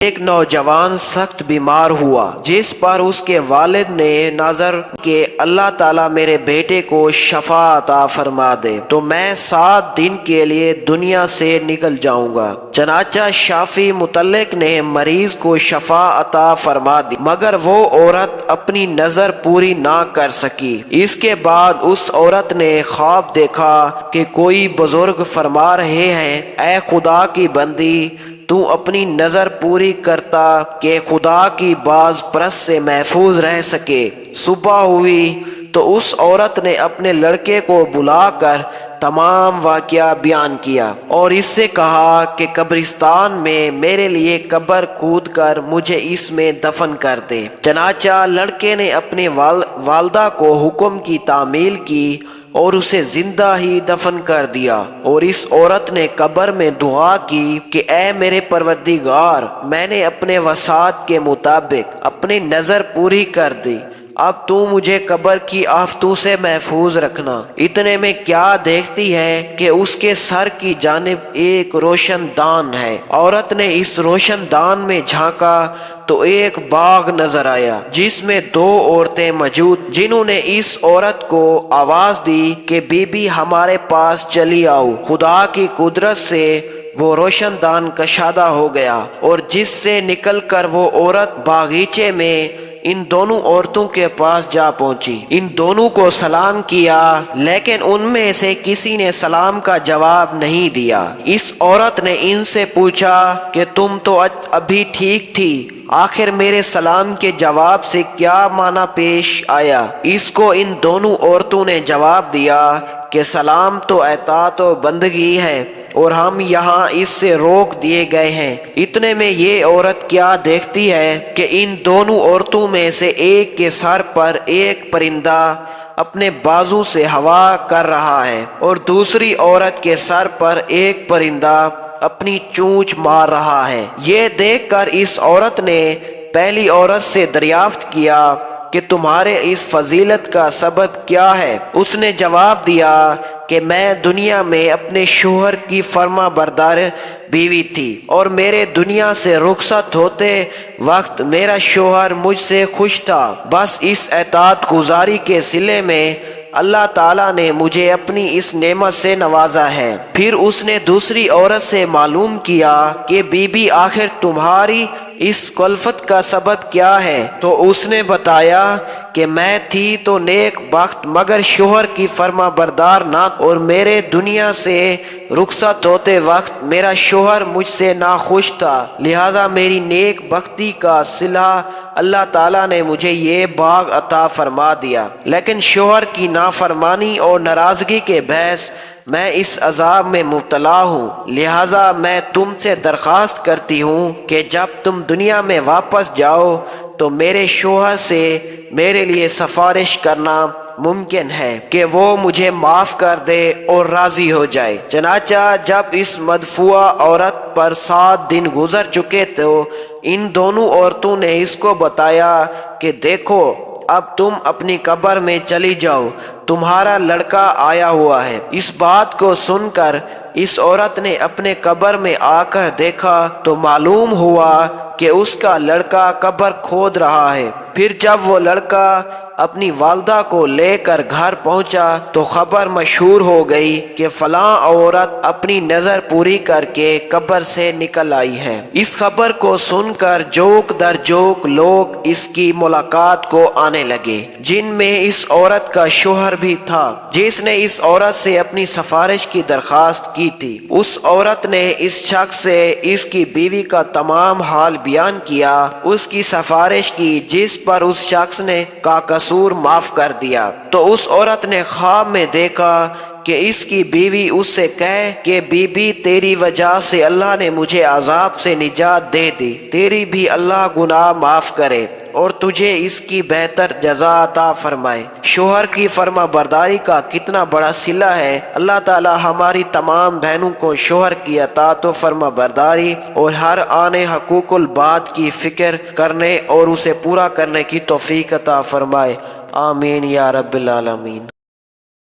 ایک نوجوان سخت بیمار ہوا، جس پر اس کے والد نے نظر کہ اللہ تعالیٰ میرے بیٹے کو شفا عطا فرما دے تو میں 7 دن کے لیے دنیا سے نکل جاؤں گا۔ چنانچہ شافی متعلق نے مریض کو شفا عطا فرما دی، مگر وہ عورت اپنی نظر پوری نہ کر سکی۔ اس کے بعد اس عورت نے خواب دیکھا کہ کوئی بزرگ فرما رہے ہیں، اے خدا کی بندی، تو اپنی نظر پوری کرتا کہ خدا کی باز پرست سے محفوظ رہ سکے۔ صبح ہوئی تو اس عورت نے اپنے لڑکے کو بلا کر تمام واقعہ بیان کیا اور اس سے کہا کہ قبرستان میں میرے لیے قبر کھود کر مجھے اس میں دفن کر دے۔ چنانچہ لڑکے نے اپنے والدہ کو حکم کی تعمیل کی اور اسے زندہ ہی دفن کر دیا، اور اس عورت نے قبر میں دعا کی کہ اے میرے پروردگار، میں نے اپنے وصیت کے مطابق اپنی نظر پوری کر دی، اب تو مجھے قبر کی آفتوں سے محفوظ رکھنا۔ اتنے میں کیا دیکھتی ہے کہ اس کے سر کی جانب ایک روشن دان ہے۔ عورت نے اس روشن دان میں جھانکا تو ایک باغ نظر آیا جس میں 2 عورتیں موجود، جنہوں نے اس عورت کو آواز دی کہ بی بی ہمارے پاس چلی آؤ۔ خدا کی قدرت سے وہ روشن دان کشادہ ہو گیا اور جس سے نکل کر وہ عورت باغیچے میں ان دونوں عورتوں کے پاس جا پہنچی۔ ان دونوں کو سلام کیا، لیکن ان میں سے کسی نے سلام کا جواب نہیں دیا۔ اس عورت نے ان سے پوچھا کہ تم تو ابھی ٹھیک تھی، آخر میرے سلام کے جواب سے کیا معنی پیش آیا؟ اس کو ان دونوں عورتوں نے جواب دیا کہ سلام تو اطاعت و بندگی ہے اور ہم یہاں اس سے روک دیے گئے ہیں۔ اتنے میں یہ عورت کیا دیکھتی ہے کہ ان دونوں عورتوں میں سے ایک کے سر پر ایک پرندہ اپنے بازو سے ہوا کر رہا ہے اور دوسری عورت کے سر پر ایک پرندہ اپنی چونچ مار رہا ہے۔ یہ دیکھ کر اس عورت نے پہلی عورت سے دریافت کیا کہ تمہارے اس فضیلت کا سبب کیا ہے؟ اس نے جواب دیا کہ میں دنیا میں اپنے شوہر کی فرما بردار بیوی تھی اور میرے دنیا سے رخصت ہوتے وقت میرا شوہر مجھ سے خوش تھا، بس اس اطاعت گزاری کے صلے میں اللہ تعالیٰ نے مجھے اپنی اس نعمت سے نوازا ہے۔ پھر اس نے دوسری عورت سے معلوم کیا کہ بی بی آخر تمہاری اس کلفت کا سبب کیا ہے؟ تو اس نے بتایا کہ میں تھی تو نیک بخت مگر شوہر کی فرما بردار نہ، اور میرے دنیا سے رخصت ہوتے وقت میرا شوہر مجھ سے ناخوش تھا، لہذا میری نیک بختی کا صلہ اللہ تعالیٰ نے مجھے یہ باغ عطا فرما دیا، لیکن شوہر کی نافرمانی اور ناراضگی کے باعث میں اس عذاب میں مبتلا ہوں، لہذا میں تم سے درخواست کرتی ہوں کہ جب تم دنیا میں واپس جاؤ تو میرے شوہر سے میرے لیے سفارش کرنا ممکن ہے کہ وہ مجھے معاف کر دے اور راضی ہو جائے۔ چنانچہ جب اس مدفوعہ عورت پر 7 دن گزر چکے تو ان دونوں عورتوں نے اس کو بتایا کہ دیکھو اب تم اپنی قبر میں چلی جاؤ، تمہارا لڑکا آیا ہوا ہے۔ اس بات کو سن کر اس عورت نے اپنے قبر میں آ کر دیکھا تو معلوم ہوا کہ اس کا لڑکا قبر کھود رہا ہے۔ پھر جب وہ لڑکا اپنی والدہ کو لے کر گھر پہنچا تو خبر مشہور ہو گئی کہ فلاں عورت اپنی نظر پوری کر کے قبر سے نکل آئی ہے۔ اس خبر کو سن کر جوک در جوک لوگ اس کی ملاقات کو آنے لگے، جن میں اس عورت کا شوہر بھی تھا جس نے اس عورت سے اپنی سفارش کی درخواست کی تھی۔ اس عورت نے اس شخص سے اس کی بیوی کا تمام حال بیان کیا، اس کی سفارش کی جس پر اس شخص نے کا قصور معاف کر دیا۔ تو اس عورت نے خواب میں دیکھا کہ اس کی بیوی اس سے کہے کہ بی بی تیری وجہ سے اللہ نے مجھے عذاب سے نجات دے دی، تیری بھی اللہ گناہ معاف کرے اور تجھے اس کی بہتر جزا عطا فرمائے۔ شوہر کی فرما برداری کا کتنا بڑا صلہ ہے۔ اللہ تعالی ہماری تمام بہنوں کو شوہر کی اطاعت و فرما برداری اور ہر آنے حقوق الباد کی فکر کرنے اور اسے پورا کرنے کی توفیق عطا فرمائے، آمین یا رب العالمین۔